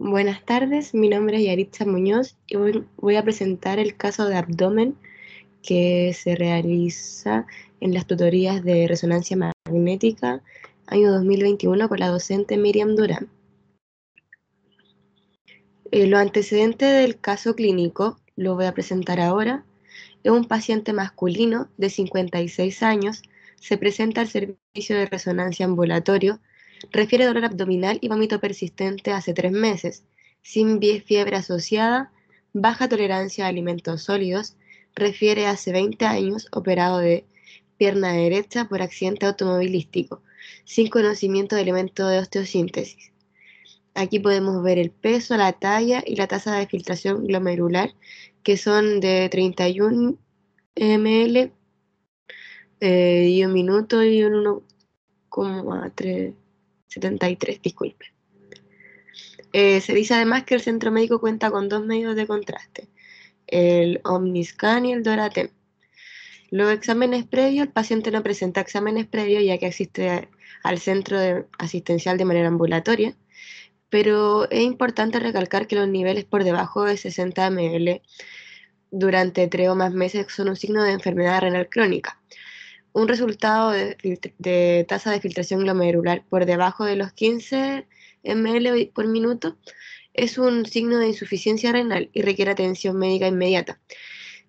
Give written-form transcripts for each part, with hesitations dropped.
Buenas tardes, mi nombre es Yaritza Muñoz y voy a presentar el caso de abdomen que se realiza en las tutorías de resonancia magnética año 2021 con la docente Miriam Durán. Los antecedentes del caso clínico lo voy a presentar ahora. Es un paciente masculino de 56 años, se presenta al servicio de resonancia ambulatorio, refiere dolor abdominal y vómito persistente hace 3 meses, sin fiebre asociada, baja tolerancia a alimentos sólidos, refiere hace 20 años operado de pierna derecha por accidente automovilístico, sin conocimiento de elementos de osteosíntesis. Aquí podemos ver el peso, la talla y la tasa de filtración glomerular, que son de 31 ml y un minuto y un 1,73, disculpe. Se dice además que el centro médico cuenta con 2 medios de contraste, el Omniscan y el Doratem. Los exámenes previos, el paciente no presenta exámenes previos ya que asiste al centro asistencial de manera ambulatoria, pero es importante recalcar que los niveles por debajo de 60 ml durante 3 o más meses son un signo de enfermedad renal crónica. Un resultado de tasa de filtración glomerular por debajo de los 15 ml por minuto es un signo de insuficiencia renal y requiere atención médica inmediata.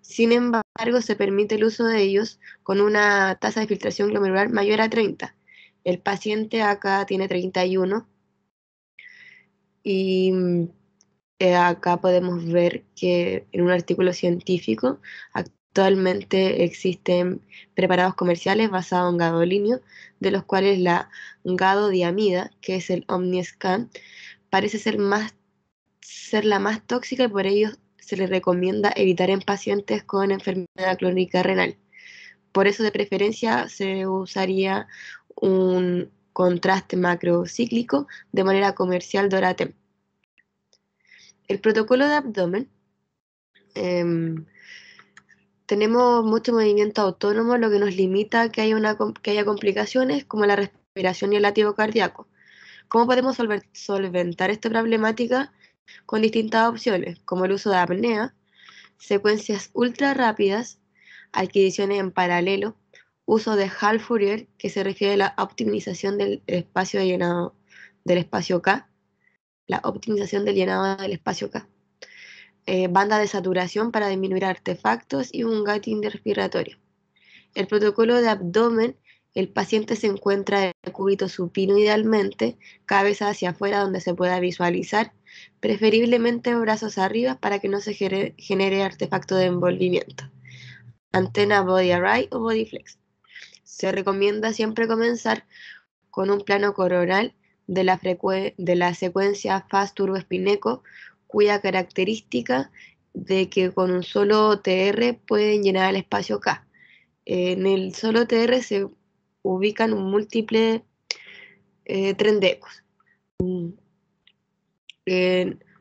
Sin embargo, se permite el uso de ellos con una tasa de filtración glomerular mayor a 30. El paciente acá tiene 31 y acá podemos ver que en un artículo científico actualmente existen preparados comerciales basados en gadolinio, de los cuales la gadodiamida, que es el Omniscan, parece ser la más tóxica y por ello se le recomienda evitar en pacientes con enfermedad crónica renal. Por eso de preferencia se usaría un contraste macrocíclico de manera comercial Doratem. El protocolo de abdomen, tenemos mucho movimiento autónomo, lo que nos limita a que haya complicaciones como la respiración y el latido cardíaco. ¿Cómo podemos solventar esta problemática? Con distintas opciones, como el uso de apnea, secuencias ultra rápidas, adquisiciones en paralelo, uso de Hall Fourier, que se refiere a la optimización del espacio de llenado del espacio K, la optimización del llenado del espacio K. Banda de saturación para disminuir artefactos y un gating respiratorio. El protocolo de abdomen, el paciente se encuentra de cúbito supino idealmente, cabeza hacia afuera donde se pueda visualizar, preferiblemente brazos arriba para que no se genere artefacto de envolvimiento. Antena body array o body flex. Se recomienda siempre comenzar con un plano coronal de la secuencia Fast Turbo Spineco, cuya característica de que con un solo TR pueden llenar el espacio K. En el solo TR se ubican un múltiple tren de ecos.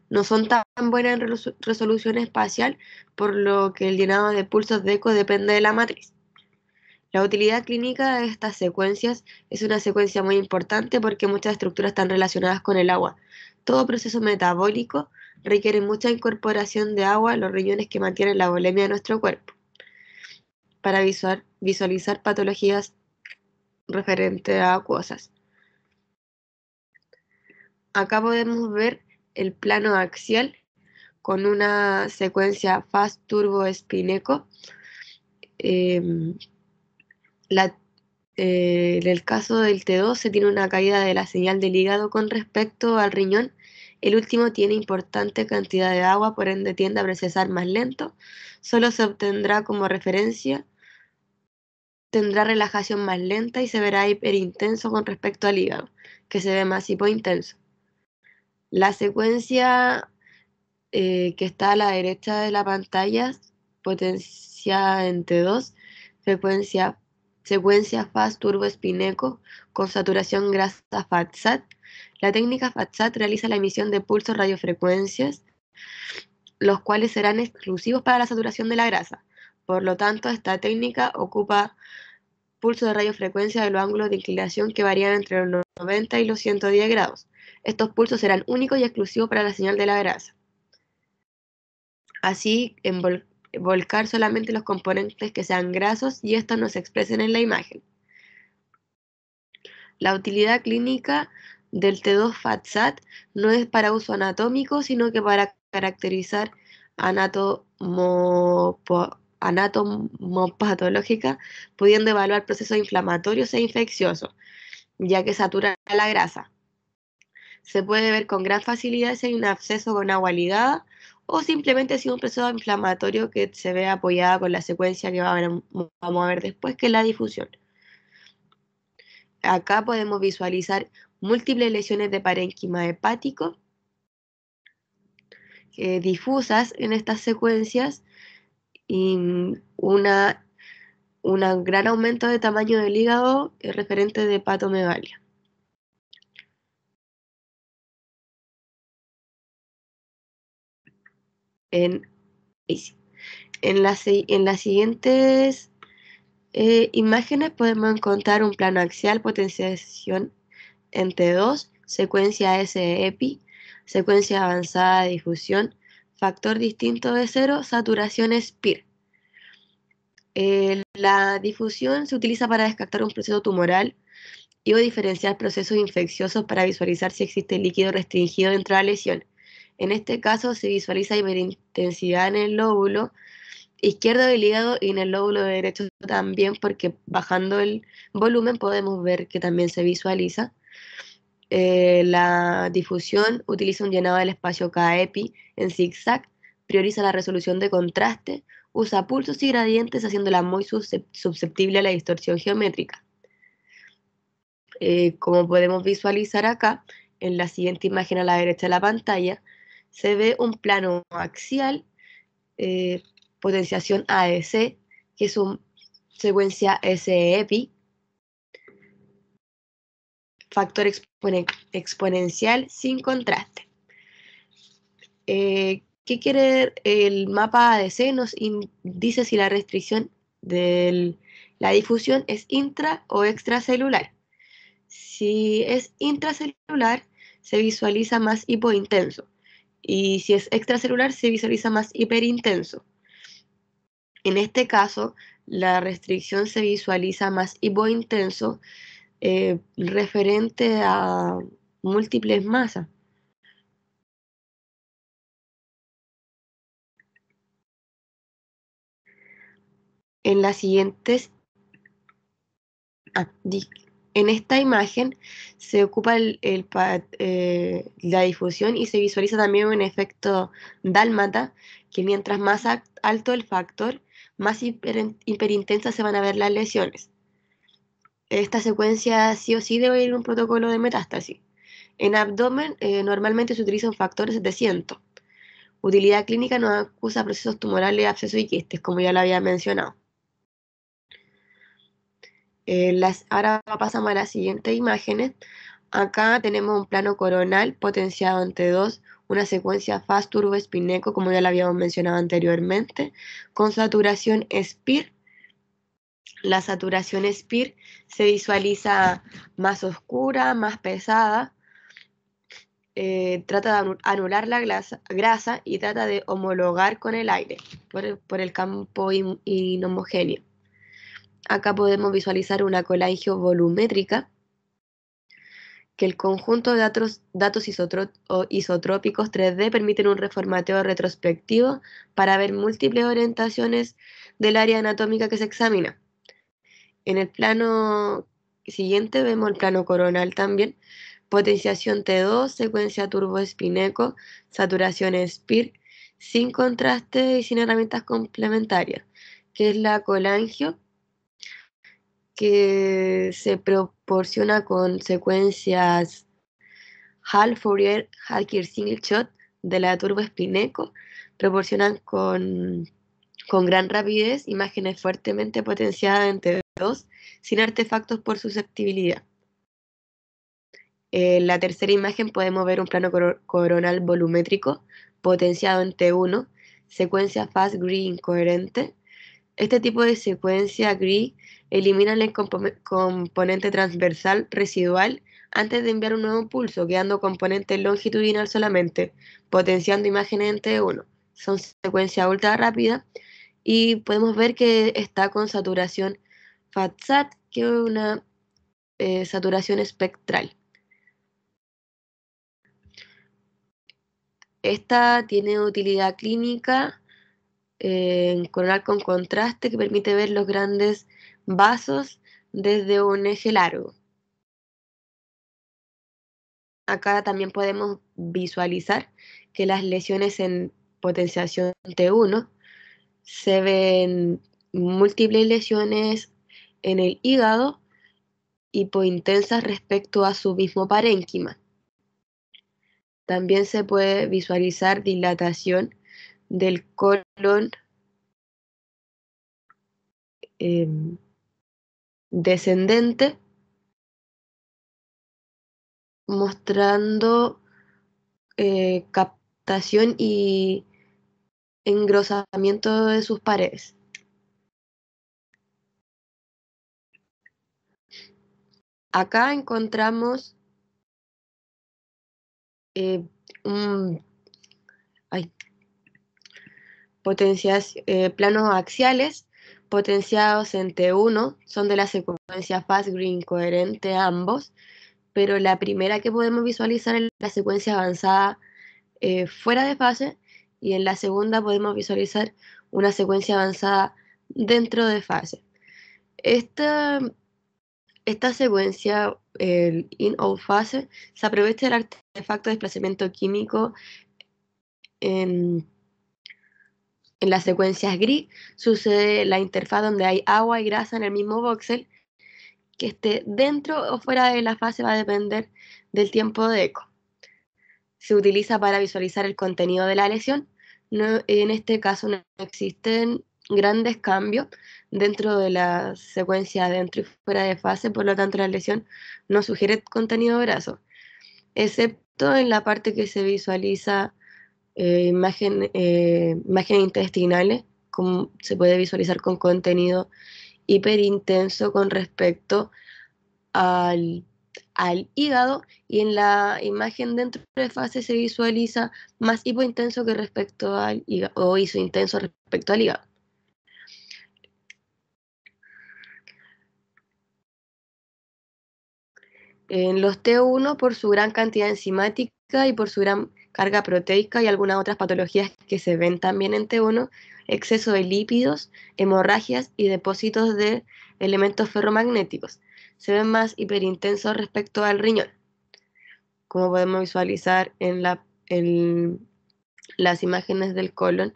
No son tan buenas en resolución espacial, por lo que el llenado de pulsos de eco depende de la matriz. La utilidad clínica de estas secuencias es una secuencia muy importante porque muchas estructuras están relacionadas con el agua. Todo proceso metabólico requiere mucha incorporación de agua en los riñones que mantienen la volemia de nuestro cuerpo. Para visualizar patologías referentes a acuosas. Acá podemos ver el plano axial con una secuencia Fast Turbo Spineco. En el caso del T2 se tiene una caída de la señal del hígado con respecto al riñón. El último tiene importante cantidad de agua, por ende tiende a procesar más lento. Solo se obtendrá como referencia, tendrá relajación más lenta y se verá hiperintenso con respecto al hígado, que se ve más hipointenso. La secuencia que está a la derecha de la pantalla, potenciada en T2, secuencia Fast Turbo Spineco con saturación grasa FATSAT. La técnica FATSAT realiza la emisión de pulsos radiofrecuencias, los cuales serán exclusivos para la saturación de la grasa. Por lo tanto, esta técnica ocupa pulsos de radiofrecuencia de los ángulos de inclinación que varían entre los 90 y los 110 grados. Estos pulsos serán únicos y exclusivos para la señal de la grasa. Así, volcar solamente los componentes que sean grasos y estos no se expresen en la imagen. La utilidad clínica del T2-FATSAT no es para uso anatómico, sino que para caracterizar anatomopatológica, pudiendo evaluar procesos inflamatorios e infecciosos, ya que satura la grasa. Se puede ver con gran facilidad si hay un absceso con agua ligada o simplemente si es un proceso inflamatorio que se ve apoyada con la secuencia que vamos a ver después, que es la difusión. Acá podemos visualizar múltiples lesiones de parénquima hepático difusas en estas secuencias y un gran aumento de tamaño del hígado referente de hepatomegalia. En las siguientes imágenes podemos encontrar un plano axial, potenciación en T2, secuencia S-EPI, secuencia avanzada de difusión, factor distinto de cero, saturación SPIR. La difusión se utiliza para descartar un proceso tumoral y o diferenciar procesos infecciosos para visualizar si existe líquido restringido dentro de la lesión. En este caso se visualiza hiperintensidad en el lóbulo izquierdo del hígado y en el lóbulo derecho también, porque bajando el volumen podemos ver que también se visualiza. La difusión utiliza un llenado del espacio K-EPI en zigzag, prioriza la resolución de contraste, usa pulsos y gradientes haciéndola muy susceptible a la distorsión geométrica. Como podemos visualizar acá, en la siguiente imagen a la derecha de la pantalla, se ve un plano axial, potenciación ADC, que es una secuencia SEPI, factor exponencial sin contraste. ¿Qué quiere el mapa ADC? Nos dice si la restricción de la difusión es intra o extracelular. Si es intracelular, se visualiza más hipointenso. Y si es extracelular, se visualiza más hiperintenso. En este caso, la restricción se visualiza más hipointenso referente a múltiples masas. En las siguientes, en esta imagen se ocupa la difusión y se visualiza también un efecto dálmata, que mientras más alto el factor, más hiperintensas se van a ver las lesiones. Esta secuencia sí o sí debe ir un protocolo de metástasis. En abdomen normalmente se utiliza un factor de 700. Utilidad clínica no acusa procesos tumorales, abscesos y quistes, como ya lo había mencionado. Ahora pasamos a las siguientes imágenes. Acá tenemos un plano coronal potenciado en T2, una secuencia FAST turbo espineco, como ya lo habíamos mencionado anteriormente, con saturación SPIR. La saturación SPIR se visualiza más oscura, más pesada, trata de anular la grasa y trata de homologar con el aire por el campo inhomogéneo. Acá podemos visualizar una colangio volumétrica, que el conjunto de datos isotrópicos 3D permiten un reformateo retrospectivo para ver múltiples orientaciones del área anatómica que se examina. En el plano siguiente vemos el plano coronal también, potenciación T2, secuencia turboespineco, saturación SPIR, sin contraste y sin herramientas complementarias, que es la colangio, que se proporciona con secuencias Hall, Fourier, Halkir Single Shot de la turboespineco, proporcionan con gran rapidez imágenes fuertemente potenciadas en T2 sin artefactos por susceptibilidad. En la tercera imagen podemos ver un plano coronal volumétrico potenciado en T1, secuencia fast green incoherente. Este tipo de secuencia GRI elimina el componente transversal residual antes de enviar un nuevo pulso, quedando componente longitudinal solamente, potenciando imágenes en T1. Son secuencias ultra rápidas y podemos ver que está con saturación FATSAT, que es una saturación espectral. Esta tiene utilidad clínica en coronal con contraste que permite ver los grandes vasos desde un eje largo. Acá también podemos visualizar que las lesiones en potenciación T1 se ven múltiples lesiones en el hígado hipointensas respecto a su mismo parénquima. También se puede visualizar dilatación del colon descendente, mostrando captación y engrosamiento de sus paredes. Acá encontramos planos axiales potenciados en T1, son de la secuencia fast green coherente ambos, pero la primera que podemos visualizar es la secuencia avanzada fuera de fase, y en la segunda podemos visualizar una secuencia avanzada dentro de fase. Esta secuencia, el in-out fase, se aprovecha del artefacto de desplazamiento químico en las secuencias gris. Sucede la interfaz donde hay agua y grasa en el mismo voxel. Que esté dentro o fuera de la fase va a depender del tiempo de eco. Se utiliza para visualizar el contenido de la lesión. En este caso no existen grandes cambios dentro de la secuencia dentro y fuera de fase, por lo tanto la lesión no sugiere contenido graso, excepto en la parte que se visualiza imágenes intestinales, como se puede visualizar con contenido hiperintenso con respecto al hígado, y en la imagen dentro de fase se visualiza más hipointenso que respecto al hígado, o isointenso respecto al hígado. En los T1, por su gran cantidad enzimática y por su gran carga proteica y algunas otras patologías que se ven también en T1, exceso de lípidos, hemorragias y depósitos de elementos ferromagnéticos, se ven más hiperintensos respecto al riñón, como podemos visualizar en las imágenes del colon.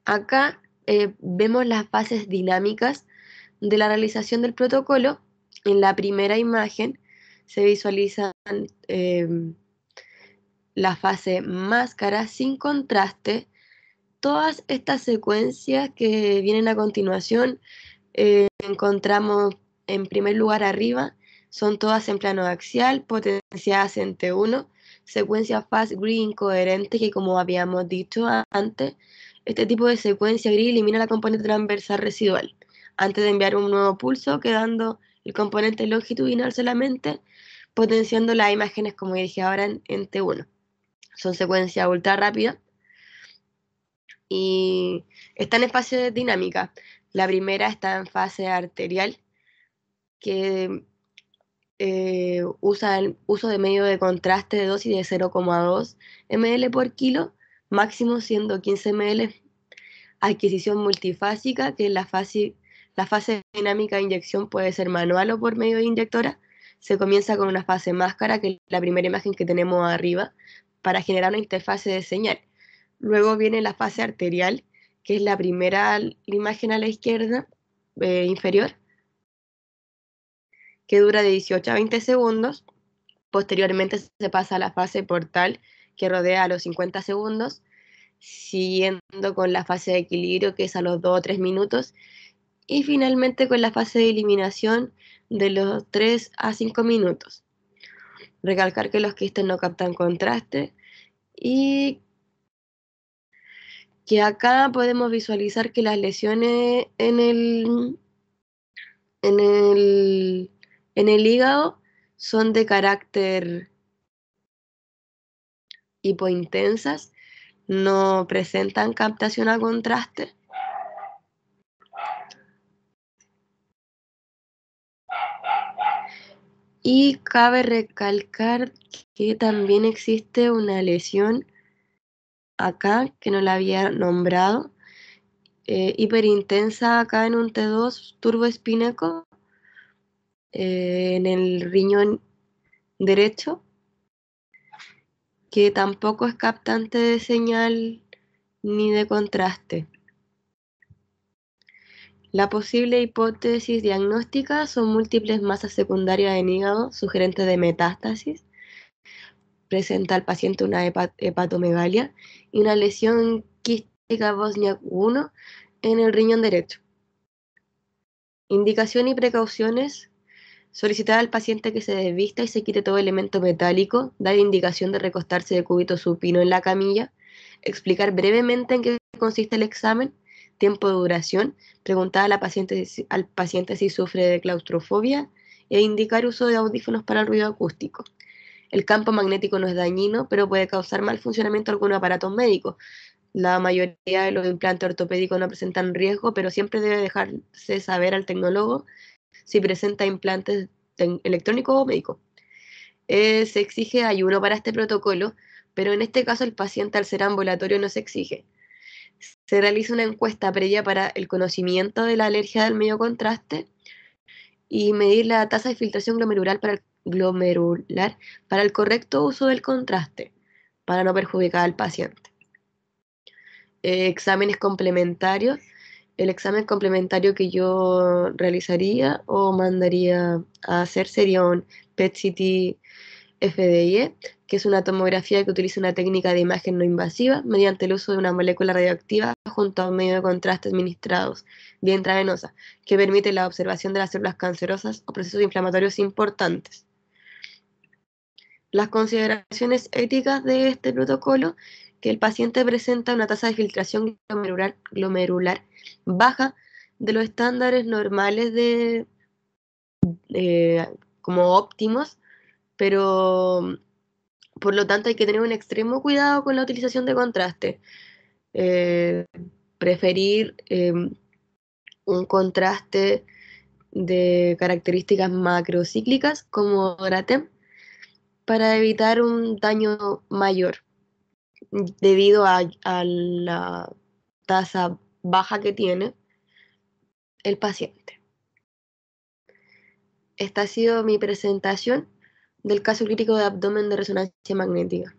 Acá vemos las fases dinámicas de la realización del protocolo. En la primera imagen se visualizan la fase máscara sin contraste. Todas estas secuencias que vienen a continuación encontramos en primer lugar arriba, son todas en plano axial, potenciadas en T1, secuencia fast green coherente que, como habíamos dicho antes, este tipo de secuencia gris elimina la componente transversal residual antes de enviar un nuevo pulso, quedando el componente longitudinal solamente, potenciando las imágenes, como dije ahora, en T1. Son secuencias ultra rápidas y están en fase dinámica. La primera está en fase arterial, que usa el uso de medio de contraste de dosis de 0,2 ml por kilo, máximo siendo 15 ml. Adquisición multifásica, que la fase dinámica de inyección puede ser manual o por medio de inyectora. Se comienza con una fase máscara, que es la primera imagen que tenemos arriba, para generar una interfase de señal. Luego viene la fase arterial, que es la primera imagen a la izquierda inferior, que dura de 18 a 20 segundos. Posteriormente se pasa a la fase portal, que rodea a los 50 segundos, siguiendo con la fase de equilibrio, que es a los 2 o 3 minutos, y finalmente con la fase de eliminación de los 3 a 5 minutos. Recalcar que los quistes no captan contraste y que acá podemos visualizar que las lesiones en el, en el hígado son de carácter hipointensas, no presentan captación a contraste. Y cabe recalcar que también existe una lesión acá, que no la había nombrado, hiperintensa acá en un T2 turboespíneco, en el riñón derecho, que tampoco es captante de señal ni de contraste. La posible hipótesis diagnóstica son múltiples masas secundarias en hígado, sugerentes de metástasis. Presenta al paciente una hepatomegalia y una lesión quística Bosniak 1 en el riñón derecho. Indicación y precauciones: solicitar al paciente que se desvista y se quite todo elemento metálico, dar indicación de recostarse de cúbito supino en la camilla, explicar brevemente en qué consiste el examen, tiempo de duración, preguntar al paciente si sufre de claustrofobia e indicar uso de audífonos para el ruido acústico. El campo magnético no es dañino, pero puede causar mal funcionamiento de algunos aparatos médicos. La mayoría de los implantes ortopédicos no presentan riesgo, pero siempre debe dejarse saber al tecnólogo si presenta implantes electrónicos o médicos. Se exige ayuno para este protocolo, pero en este caso el paciente al ser ambulatorio no se exige. Se realiza una encuesta previa para el conocimiento de la alergia del medio contraste y medir la tasa de filtración glomerular para el correcto uso del contraste, para no perjudicar al paciente. Exámenes complementarios. El examen complementario que yo realizaría o mandaría a hacer sería un PET-CT FDIE, que es una tomografía que utiliza una técnica de imagen no invasiva mediante el uso de una molécula radioactiva junto a un medio de contraste administrados vía intravenosa, que permite la observación de las células cancerosas o procesos inflamatorios importantes. Las consideraciones éticas de este protocolo: que el paciente presenta una tasa de filtración glomerular baja de los estándares normales como óptimos, pero por lo tanto hay que tener un extremo cuidado con la utilización de contraste. Eh, Preferir un contraste de características macrocíclicas como Gratem para evitar un daño mayor debido a la tasa baja que tiene el paciente. Esta ha sido mi presentación del caso clínico de abdomen de resonancia magnética.